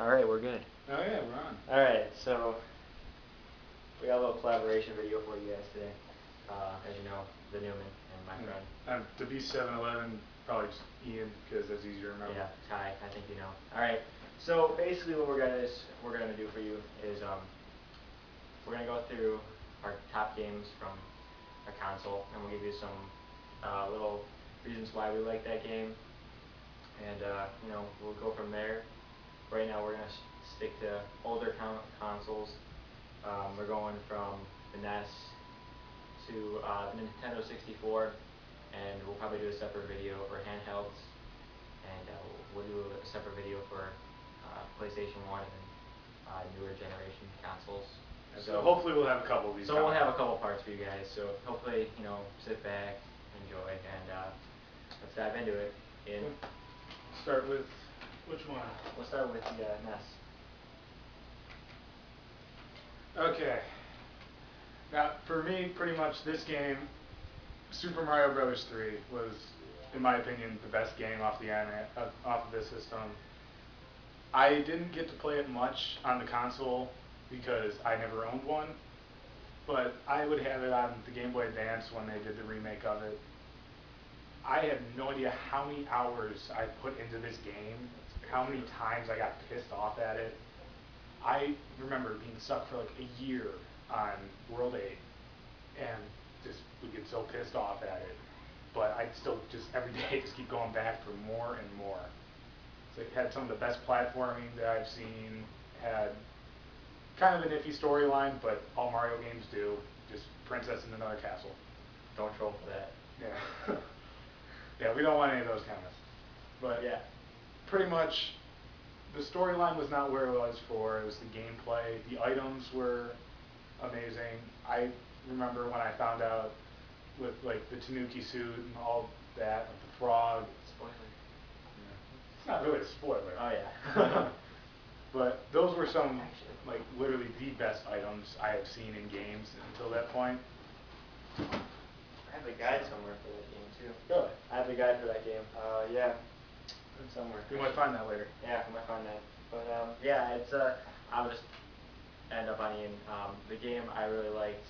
Alright, we're good. Oh yeah, we're on. Alright, so we got a little collaboration video for you guys today. As you know, the Newman and my friend. To be 7-Eleven, probably just Ian, because that's easier to remember. Yeah, Ty, I think you know. Alright, so basically what we're gonna do for you is we're gonna go through our top games from our console, and we'll give you some little reasons why we like that game, and we'll go from there. Right now we're gonna stick to older consoles. We're going from the NES to the Nintendo 64, and we'll probably do a separate video for handhelds, and we'll do a separate video for PlayStation 1 and newer generation consoles. So hopefully we'll have a couple of these. So we'll have a couple parts for you guys. So hopefully, sit back, enjoy, and let's dive into it. Start with which one? We'll start with the NES. Okay. Now, for me, pretty much this game, Super Mario Bros. 3 was, in my opinion, the best game off of this system. I didn't get to play it much on the console because I never owned one, but I would have it on the Game Boy Advance when they did the remake of it. I have no idea how many hours I put into this game, how many times I got pissed off at it. I remember being stuck for like a year on World 8 and just would get so pissed off at it. But I'd still just every day just keep going back for more and more. So it had some of the best platforming that I've seen, had kind of an iffy storyline, but all Mario games do, just princess in another castle. Don't troll for that. Yeah. Yeah, we don't want any of those comments. But yeah, pretty much the storyline was not where it was for. It was the gameplay. The items were amazing. I remember when I found out with like the Tanuki suit and all that, like the frog. Spoiler. Yeah. It's not really a spoiler. Oh yeah. But those were some, like, literally the best items I have seen in games until that point. I have a guide somewhere for that game too. Really? I have the guide for that game. Yeah, somewhere. We might find that later. Yeah, we might find that. But yeah, I'll just end up on Ian. The game I really liked.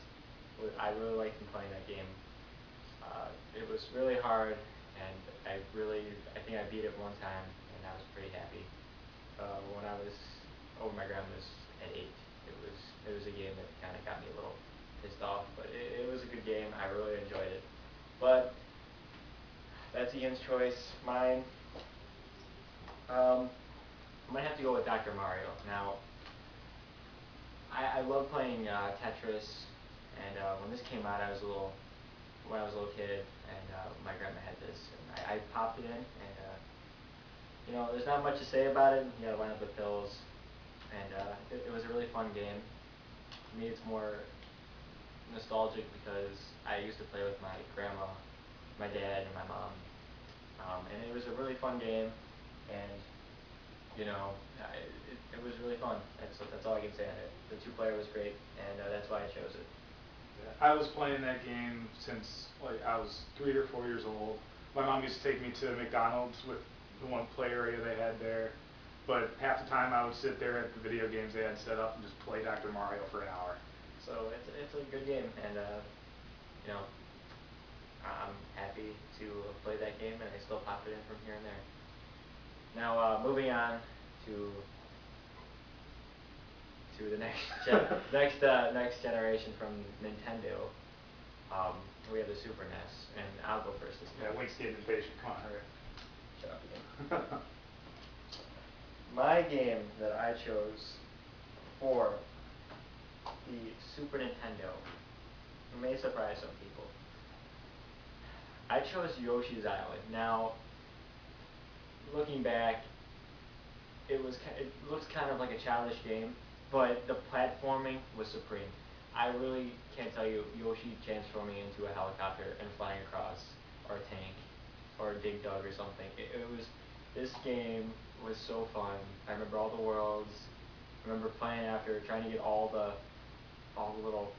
I really liked playing that game. It was really hard, and I think I beat it one time, and I was pretty happy. When I was over my grandma's at 8, it was a game that kind of got me a little pissed off, but it was a good game. I really enjoyed it. But that's Ian's choice. Mine, I'm gonna have to go with Dr. Mario. Now, I love playing Tetris, and when this came out, when I was a little kid, and my grandma had this, and I popped it in, and there's not much to say about it. You gotta line up the pills, and it was a really fun game. To me, it's more nostalgic because I used to play with my grandma, my dad, and my mom, and it was a really fun game, and it was really fun. That's all I can say on it. The two-player was great, and that's why I chose it. I was playing that game since like I was 3 or 4 years old. My mom used to take me to McDonald's with the one play area they had there. But half the time I would sit there at the video games they had set up and just play Dr. Mario for an hour. So it's a good game, and I'm happy to play that game, and I still pop it in from here and there. Now moving on to the next generation from Nintendo. We have the Super NES, and I'll go first this time. Yeah, Link's getting impatient. Come on, hurry. Shut up again. My game that I chose for the Super Nintendo, it may surprise some people. I chose Yoshi's Island. Now, looking back, it looks kind of like a childish game, but the platforming was supreme. I really can't tell you Yoshi transforming into a helicopter and flying across, or a tank, or a Dig Dug or something. This game was so fun. I remember all the worlds. I remember playing after, trying to get all the little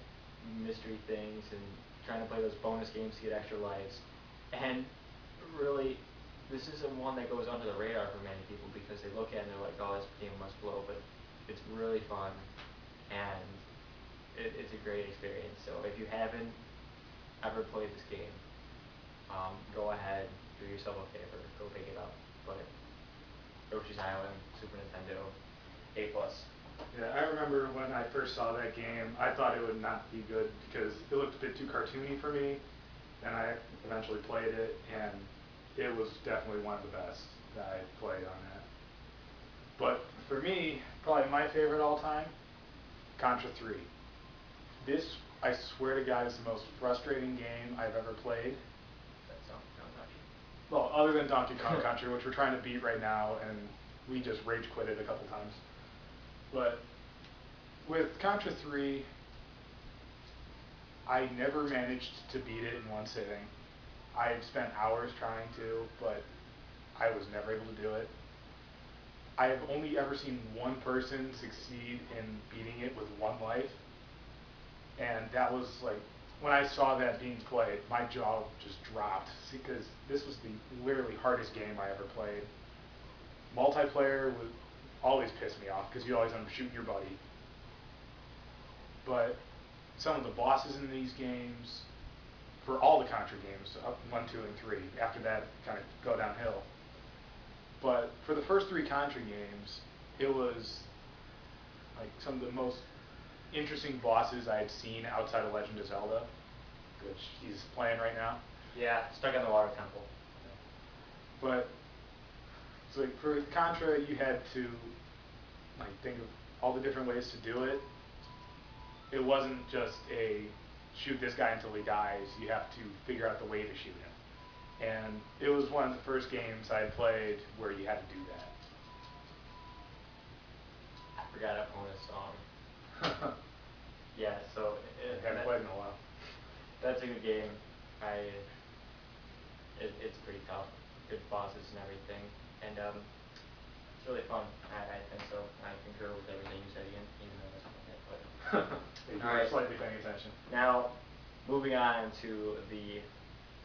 mystery things, and trying to play those bonus games to get extra lives. And really, this isn't one that goes under the radar for many people because they look at it and they're like, oh, this game must blow, but it's really fun and it's a great experience. So if you haven't ever played this game, go ahead, do yourself a favor, go pick it up. But Yoshi's Island, Super Nintendo, A+. Yeah, I remember when I first saw that game, I thought it would not be good because it looked a bit too cartoony for me, and I eventually played it, and it was definitely one of the best that I played on that. But for me, probably my favorite all time, Contra 3. This, I swear to God, is the most frustrating game I've ever played. That's Donkey Kong Country. Well, other than Donkey Kong Country, which we're trying to beat right now, and we just rage quit it a couple times. But with Contra 3, I never managed to beat it in one sitting. I spent hours trying to, but I was never able to do it. I have only ever seen one person succeed in beating it with one life, and that was like, when I saw that being played, my jaw just dropped because this was the literally hardest game I ever played. Multiplayer would always piss me off because you always end up shooting your buddy. But some of the bosses in these games, for all the Contra games, up 1, 2, and 3, after that kind of go downhill. But for the first 3 Contra games, it was like some of the most interesting bosses I had seen outside of Legend of Zelda, which he's playing right now. Yeah, stuck in the water temple. But so like for Contra, you had to like think of all the different ways to do it. It wasn't just a shoot this guy until he dies. You have to figure out the way to shoot him. And it was one of the first games I played where you had to do that. I forgot Epona's song. Yeah, so I haven't played in a while. that's a good game. It's pretty tough, good bosses and everything, and it's really fun. I think so. I concur with everything you said, Ian, even though that's not it. But You all were right, slightly paying attention. now moving on to the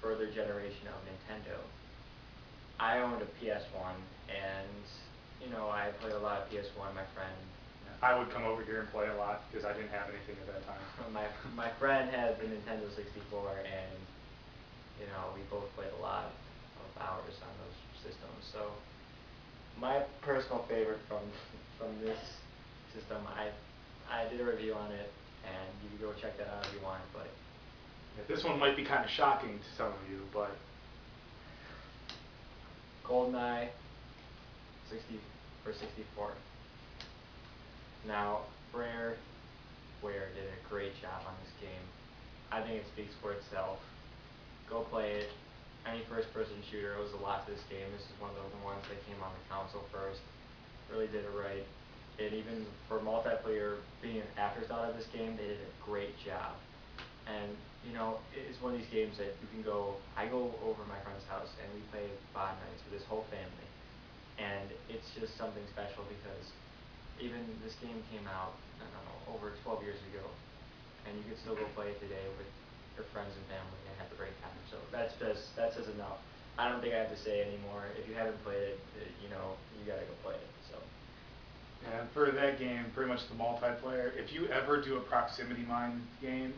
further generation of Nintendo. I owned a PS1, and you know I played a lot of PS1. My friend I would come over here and play a lot because I didn't have anything at that time. my friend had the Nintendo 64, and you know we both played a lot of hours on those systems. So my personal favorite from this system, I did a review on it, and you can go check that out if you want. But Yeah, this one might be kind of shocking to some of you, but GoldenEye 60 for 64. Now Rareware did a great job on this game. I think it speaks for itself. Go play it. Any first-person shooter owes a lot to this game. This is one of the ones that came on the console first. Really did it right. And even for multiplayer being an afterthought of this game, they did a great job. And you know, it's one of these games that you can go. I go over to my friend's house and we play bond nights with his whole family, and it's just something special because even this game came out, I don't know, over 12 years ago, and you can still go play it today with your friends and family and have a great time. So that says enough. I don't think I have to say anymore. If you haven't played it, you know, you gotta go play it. So. and for that game, pretty much the multiplayer, if you ever do a proximity mine game,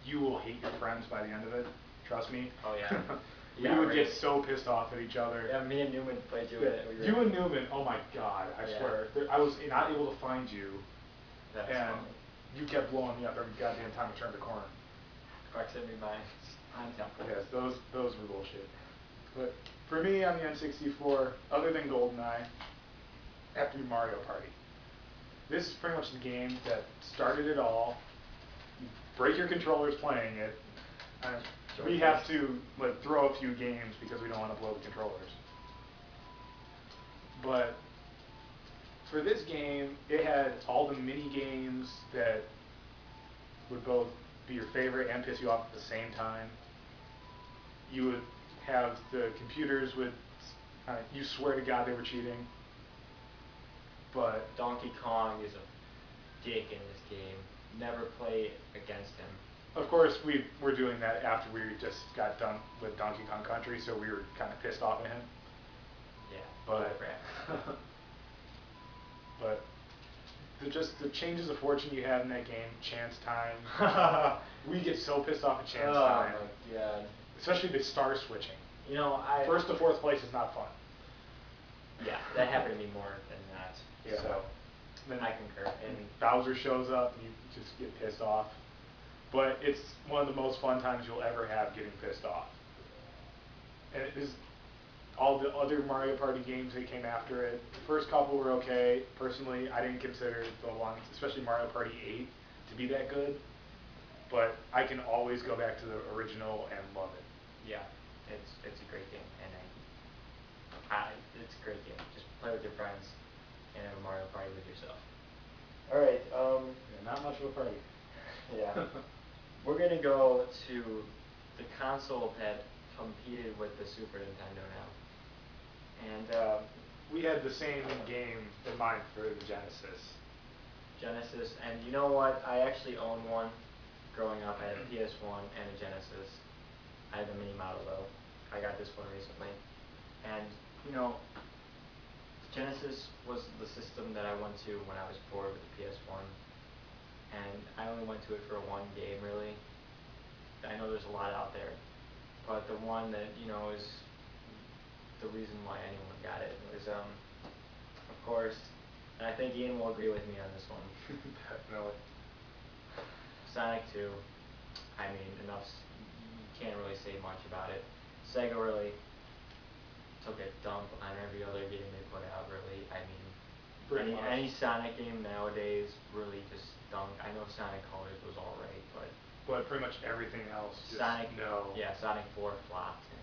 you will hate your friends by the end of it. Trust me. Oh yeah. We Yeah, would right. get so pissed off at each other. Yeah, me and Newman played you it. You and Newman, oh my God, I Yeah. swear. I was not able to find you, That's and funny. you kept blowing me up every goddamn time I turned the corner. Proximity mines on temple. Yes, those were bullshit. But for me on the N64, other than GoldenEye, have to be Mario Party. This is pretty much the game that started it all. You break your controllers playing it. We have to like throw a few games because we don't want to blow the controllers. But for this game, it had all the mini games that would both be your favorite and piss you off at the same time. You would have the computers with, you swear to God they were cheating. But Donkey Kong is a dick in this game. Never play against him. of course, we were doing that after we just got done with Donkey Kong Country, so we were kind of pissed off at him. But Bullcrap. but just the changes of fortune you had in that game, chance time. We get so pissed off at chance time. Oh my god. Especially the star switching. You know, First to fourth place is not fun. Yeah, that happened to me more than not. Yeah. So Then I concur. And Bowser shows up, and you just get pissed off. But it's one of the most fun times you'll ever have getting pissed off. And it is all the other Mario Party games that came after it. The first couple were okay. Personally, I didn't consider the ones, especially Mario Party 8, to be that good. But I can always go back to the original and love it. Yeah, it's a great game, and it's a great game. Just play with your friends and have a Mario Party with yourself. All right. Yeah, not much of a party. Yeah. We're gonna go to the console that competed with the Super Nintendo now, and We had the same game in mind for the Genesis. Genesis. And you know what? I actually owned one growing up. I had a Ps1 and a Genesis. I had the mini model though. I got this one recently, and you know, Genesis was the system that I went to when I was bored with the PS1, and I only went to it for one game really. I know there's a lot out there, but the one that is the reason why anyone got it was, of course, and I think Ian will agree with me on this one. Definitely. Sonic 2. I mean, you can't really say much about it. Sega really took a dump on every other game they put out, really. I mean, Pretty much. any Sonic game nowadays really just stunk. I know Sonic Colors was alright, but pretty much everything else, just Sonic, no. yeah, Sonic 4 flopped, and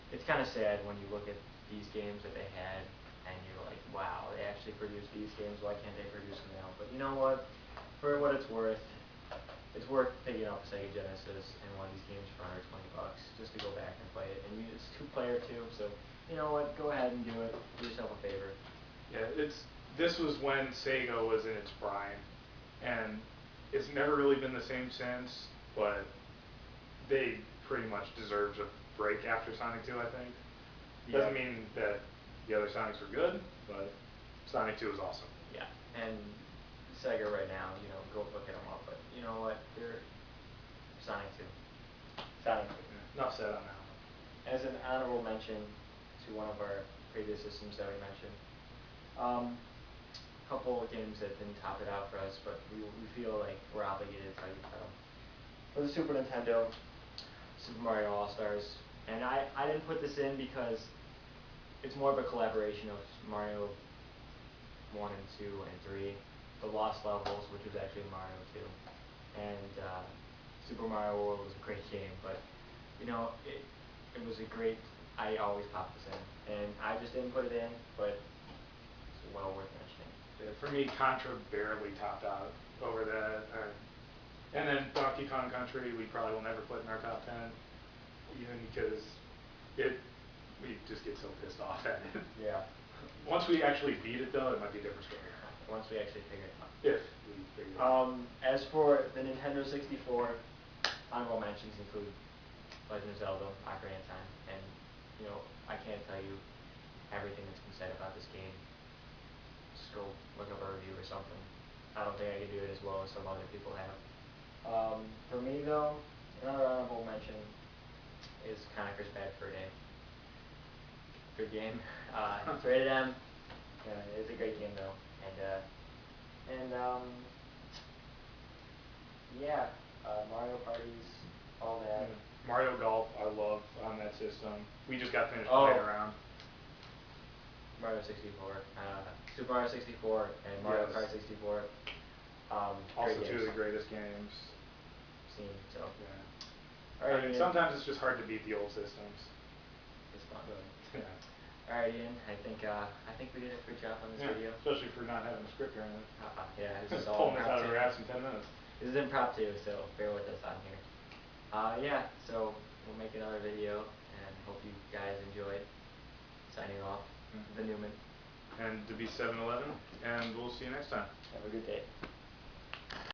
it's kind of sad when you look at these games that they had, and you're like, wow, they actually produced these games. Why can't they produce them now? But you know what? For what it's worth picking up a Sega Genesis and one of these games for under $20 just to go back and play it. And it's 2-player too, so you know what? Go ahead and do it. Do yourself a favor. Yeah, this was when Sega was in its prime, and it's never really been the same since. But they pretty much deserved a break after Sonic 2, I think. Yeah. Doesn't mean that the other Sonics were good, but Sonic 2 was awesome. Yeah, and Sega right now, go look at them up. But you know what? They're Sonic 2. Sonic 2. Yeah, enough said on that one. As an honorable mention to one of our previous systems that we mentioned, a couple of games that didn't top it out for us, but we feel like we're obligated to tell you about them. For the Super Nintendo, Super Mario All-Stars, and I didn't put this in because it's more of a collaboration of Mario 1 and 2 and 3, the Lost Levels, which was actually Mario 2, and Super Mario World was a great game, but it was a great. I always pop this in, and I just didn't put it in, but it's well worth mentioning. Yeah, for me, Contra barely topped out over that. And then Donkey Kong Country, we probably will never put in our top 10, even because we just get so pissed off at it. Yeah. Once we actually beat it, though, it might be a different story. Once we actually figure it out. If we figure it out. As for the Nintendo 64, honorable mentions include Legend of Zelda: Ocarina of Time, and I can't tell you everything that's been said about this game. Just go look up a review or something. I don't think I can do it as well as some other people have. For me though, another honorable mention is Conker's Bad Fur Day. Good game. It's rated M. Yeah, it's a great game though, and yeah, Mario parties, all that. Mario Golf, I love on that system. We just got finished Oh. playing around. Mario 64, Super Mario 64, and Mario Yes. Kart 64. Also, two of the greatest games. Seen, so. Yeah. All right, I mean, Ian. sometimes it's just hard to beat the old systems. It's fun. Yeah. All right, Ian. I think we did a good job on this video. Especially for not having a script or anything. Yeah, this is all pulling this out of our ass in 10 minutes. This is impromptu, so bear with us on here. Yeah, so we'll make another video, and hope you guys enjoyed. Signing off, the Newman. And to be 7-Eleven, and we'll see you next time. Have a good day.